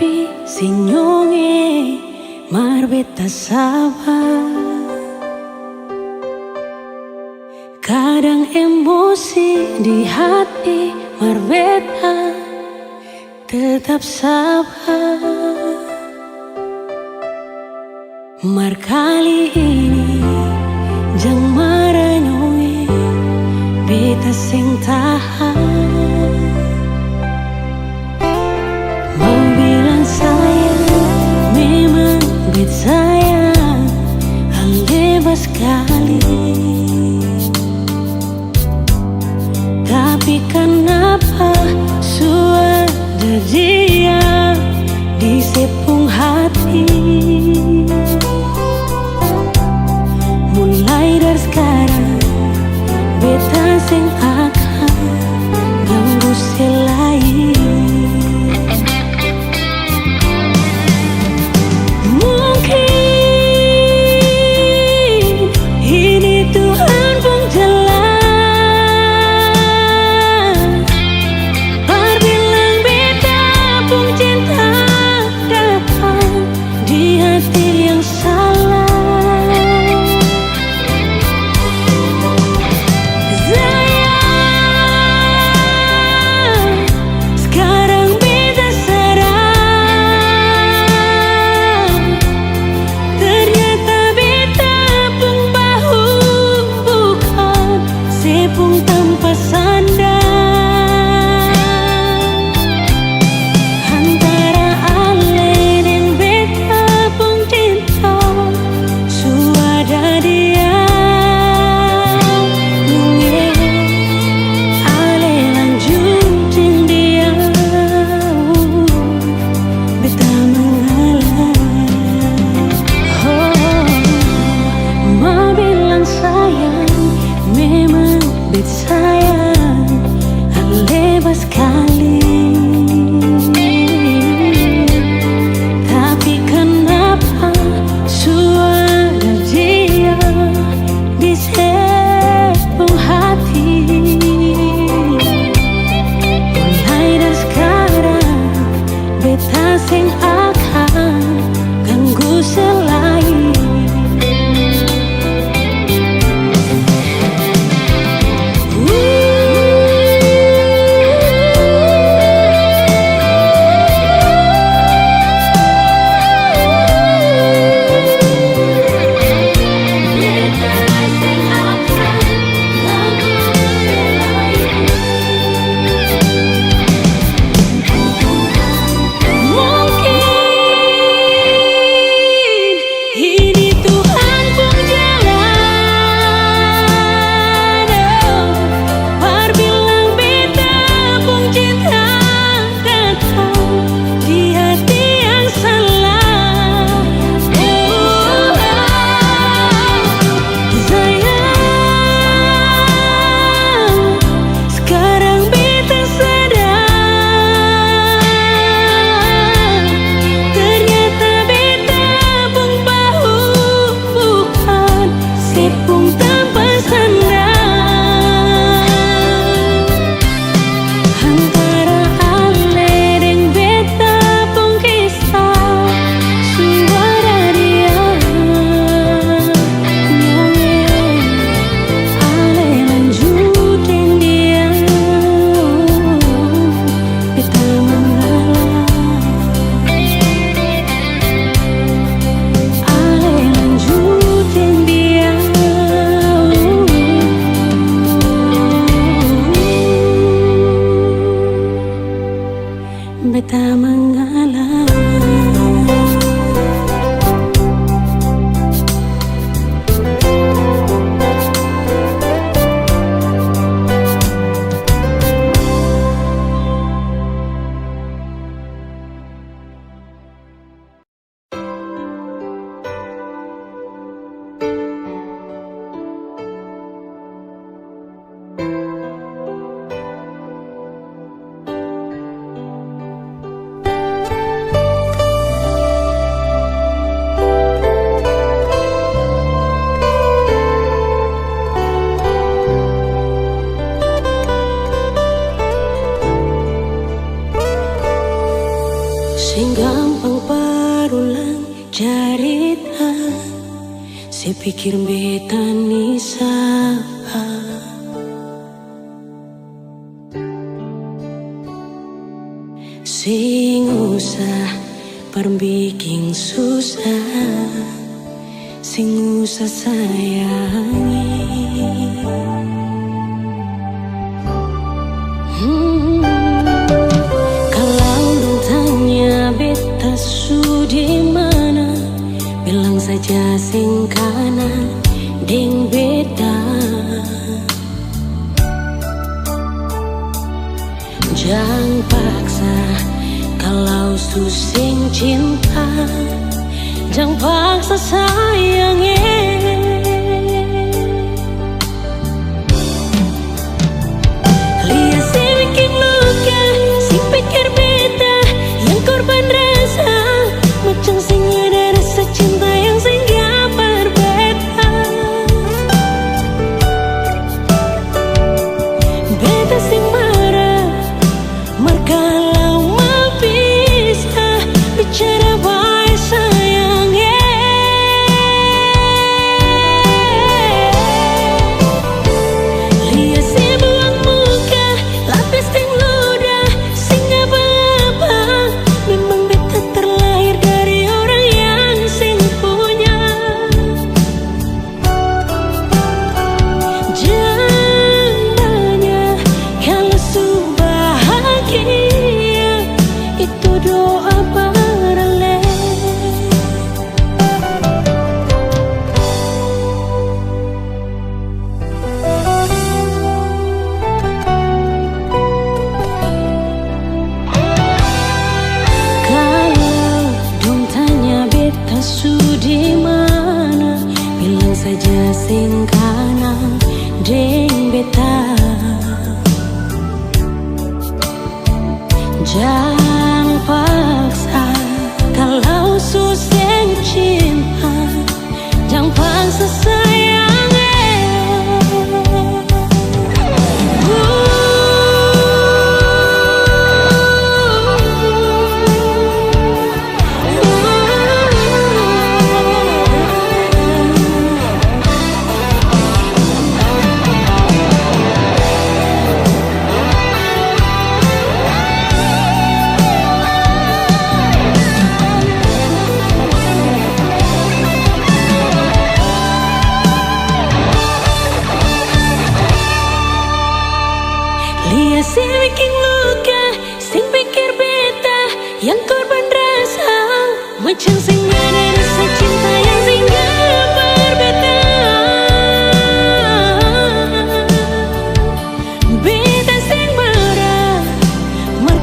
Tapi senyumnya marbeta sabar. Kadang emosi di hati marbeta tetap sabar. Mar kali ini jang maranyoi beta sing tahan. Mau bilang sayang, memang bet sayang, hal bebas sekali. Tapi kenapa sudah dia di sepung hati? Mulai dari sekarang beta sing akan pikir beta nisa sing usah perbikin susah, sing usah sayangi. Kalau lu tanya beta su di mana, bilang saja sing kanan deng beta. Jangan paksa kalau su sing cinta, jangan paksa sayangnya. Lihat si bikin luka, si pikir beta yang korban rasa, macam sing ada rasa cinta yang sing gak berbeda. Beta sing marah, kalau mau bisa bicara baik sayangnya. Lihat si buang muka, lapis ting ludah, sing apa-apa. Memang beta terlahir dari orang yang sing punya. Jangan banyak kalau su bahagia, itu doa paralel. Kalau dong tanya beta su di mana, bilang saja sing kanan deng beta. Jangan paksa kalau su sing cinta, jangan paksa sayangnya. Lihat si bikin luka, sing pikir beta yang korban rasa, macam sing ada rasa cinta yang sing gak berbeda. Beta sing marah,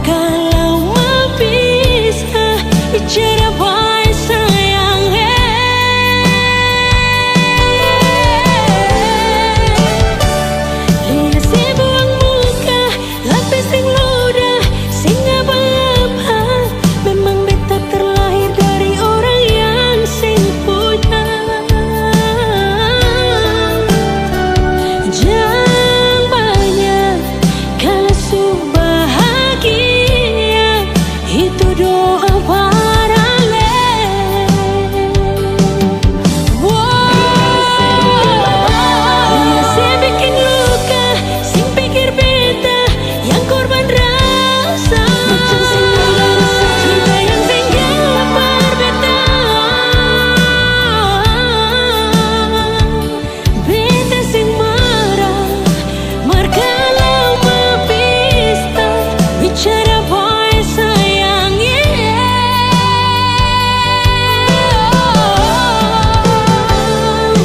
kalau mau bisa bicara baik sayangnya. Lihat si buang muka, lapis ting ludah, sing apa-apa. Memang beta terlahir dari orang yang sing punya. Jangan banyak kalau su bahagia, itu doa paralel. Lihat si bikin luka, sing pikir beta yang korban rasa, macam sing ada rasa cinta yang sing gak berbeda. Beta sing marah, kalau mau bisa bicara baik sayangnya.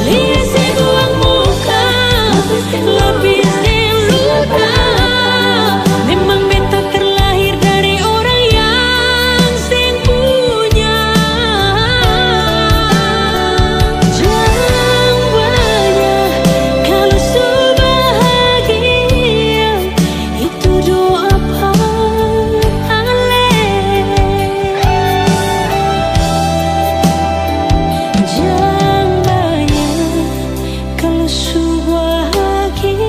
Lihat si buang muka, lapis ting ludah, memang beta terlahir dari orang yang sing punya. Jangan banyak kalau su bahagia, itu doa paralel. Jangan banyak kalau su bahagia,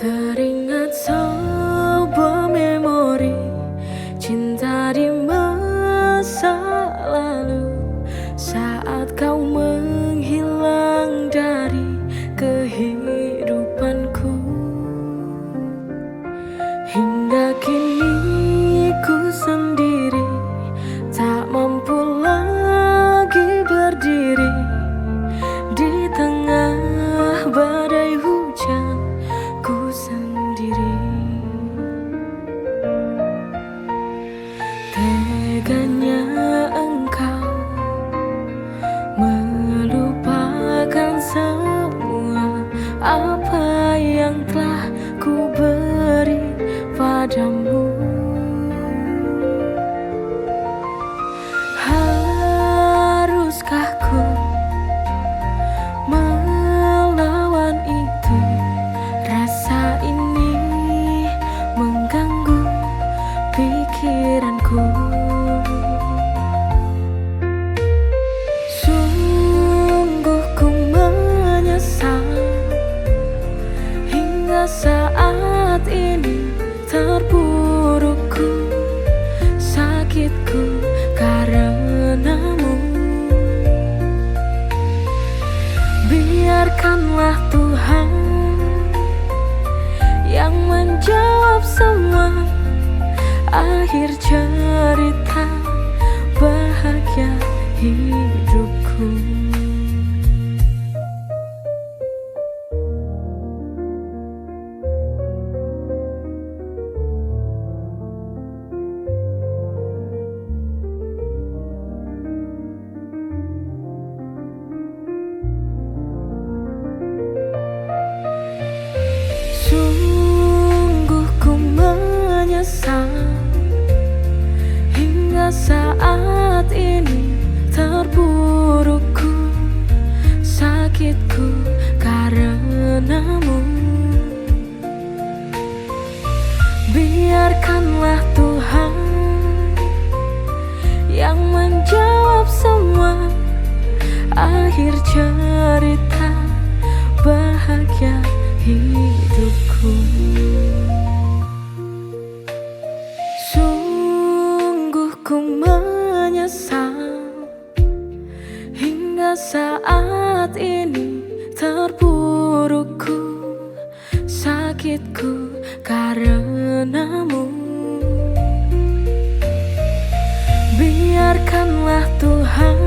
Teringat sebuah memori cinta di masa lalu, saat kau menghilang dari kehidupanku. Hingga kini ku sendiri, tak mampu lagi berdiri di tengah badai hujan. Ku sendiri, teganya engkau melupakan semua apa yang telah ku beri padamu. Haruskah ku melawan itu? Rasa ini mengganggu pikiranku. Sungguh ku menyesal hingga saat ini. Terpurukku, sakitku karenamu. Biarkanlah Tuhan yang menjawab semua. Akhir cerita bahagia hidupku. Sungguh ku menyesal hingga saat ini. Terpurukku, sakitku karenamu. Biarkanlah Tuhan yang menjawab semua. Akhir cerita bahagia hidupku. Sungguh ku menyesal hingga saat ini. Terpurukku, sakitku karenamu. Biarkanlah Tuhan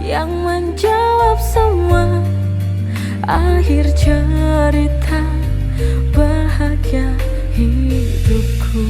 yang menjawab semua. Akhir cerita bahagia hidupku.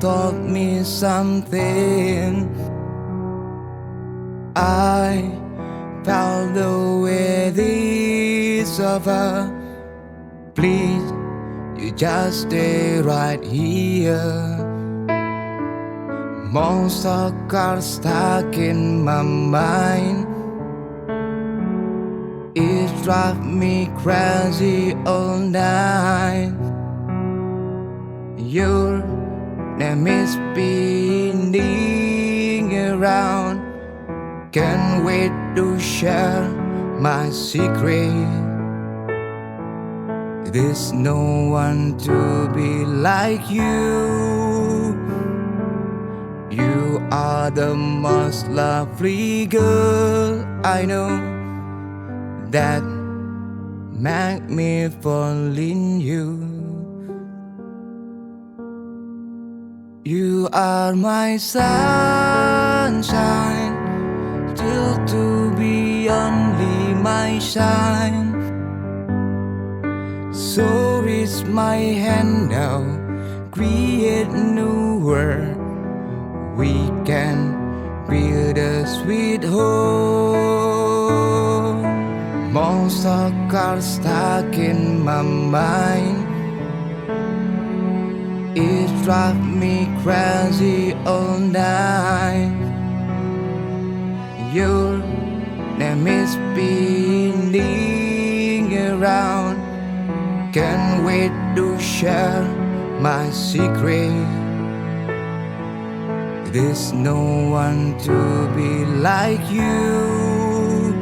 told me something. I felt the way this over. Please, you just stay right here. Monster cars stuck in my mind. It drives me crazy all night. Your name is spinning around. Can't wait to share my secret. There's no one to be like you. You are the most lovely girl I know. That make me fall in you. You are my sunshine, still to be only my shine. So reach my hand now, create new world. We can build a sweet home. Monster cars stuck in my mind. It drives me crazy all night. Your name is spinning around. Can't wait to share my secret. There's no one to be like you.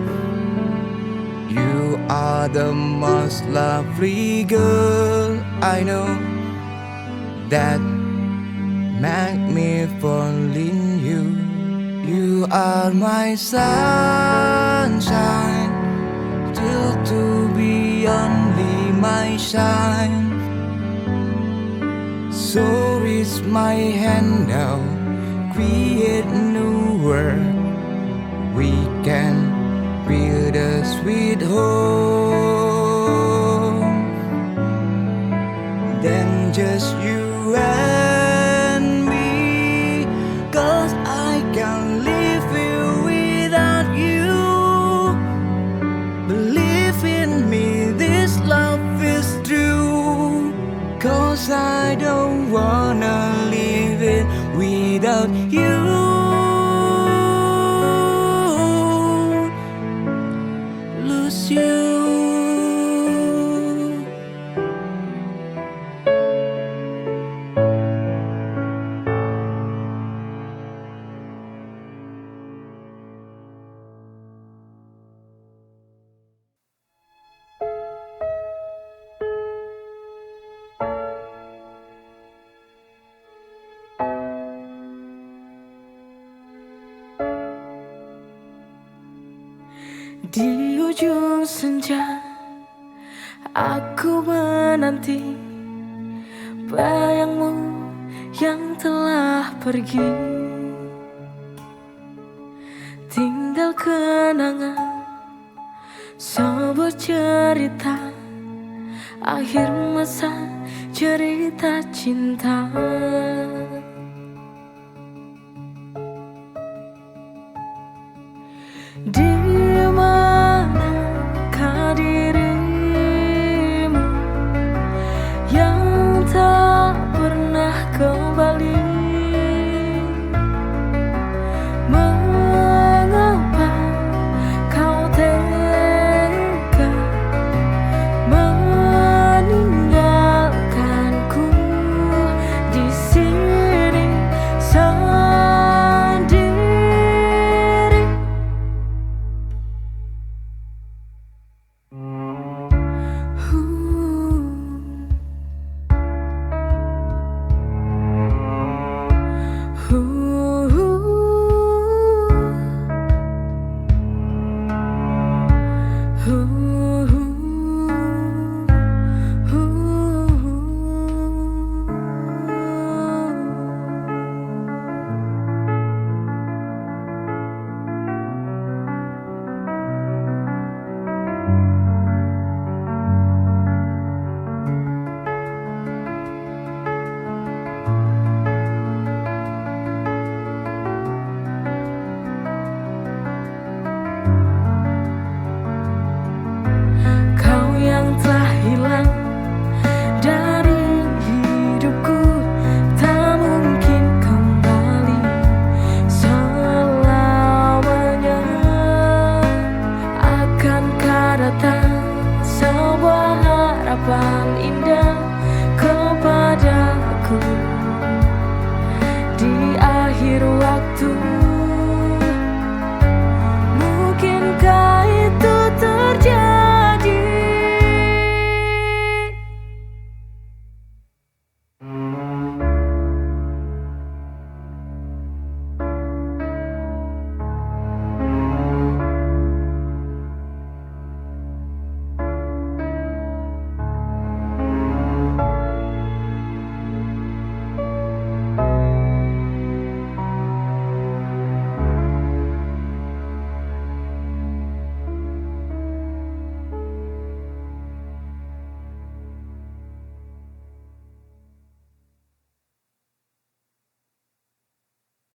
You are the most lovely girl I know. That make me fall in you. You are my sunshine, still to be only my shine. So reach my hand now, create new world. We can build a sweet home. Then just you and me, 'cause I can't live here without you. Believe in me, this love is true, 'cause I don't wanna live it without you. Lose you. Di ujung senja aku menanti bayangmu yang telah pergi. Tinggal kenangan sebuah cerita akhir masa cerita cinta.